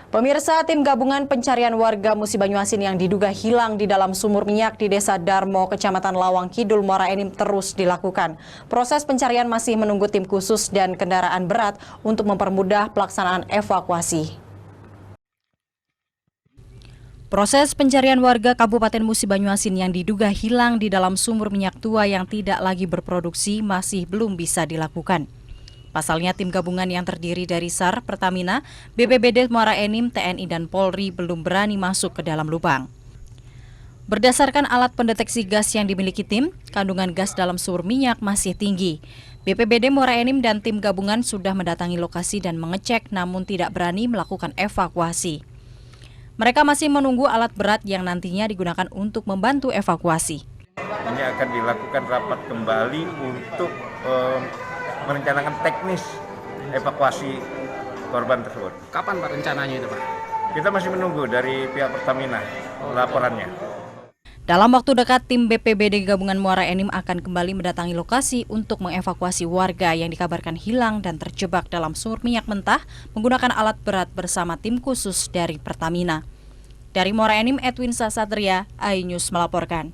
Pemirsa, tim gabungan pencarian warga Musi Banyuasin yang diduga hilang di dalam sumur minyak di Desa Darmo, Kecamatan Lawang Kidul, Muara Enim terus dilakukan. Proses pencarian masih menunggu tim khusus dan kendaraan berat untuk mempermudah pelaksanaan evakuasi. Proses pencarian warga Kabupaten Musi Banyuasin yang diduga hilang di dalam sumur minyak tua yang tidak lagi berproduksi masih belum bisa dilakukan. Pasalnya tim gabungan yang terdiri dari SAR, Pertamina, BPBD Muara Enim, TNI, dan Polri belum berani masuk ke dalam lubang. Berdasarkan alat pendeteksi gas yang dimiliki tim, kandungan gas dalam sumur minyak masih tinggi. BPBD Muara Enim dan tim gabungan sudah mendatangi lokasi dan mengecek namun tidak berani melakukan evakuasi. Mereka masih menunggu alat berat yang nantinya digunakan untuk membantu evakuasi. Ini akan dilakukan rapat kembali untuk merencanakan teknis evakuasi korban tersebut. Kapan Pak rencananya itu Pak? Kita masih menunggu dari pihak Pertamina laporannya. Dalam waktu dekat, tim BPBD Gabungan Muara Enim akan kembali mendatangi lokasi untuk mengevakuasi warga yang dikabarkan hilang dan terjebak dalam sumur minyak mentah menggunakan alat berat bersama tim khusus dari Pertamina. Dari Muara Enim, Edwin Sasatria, iNews melaporkan.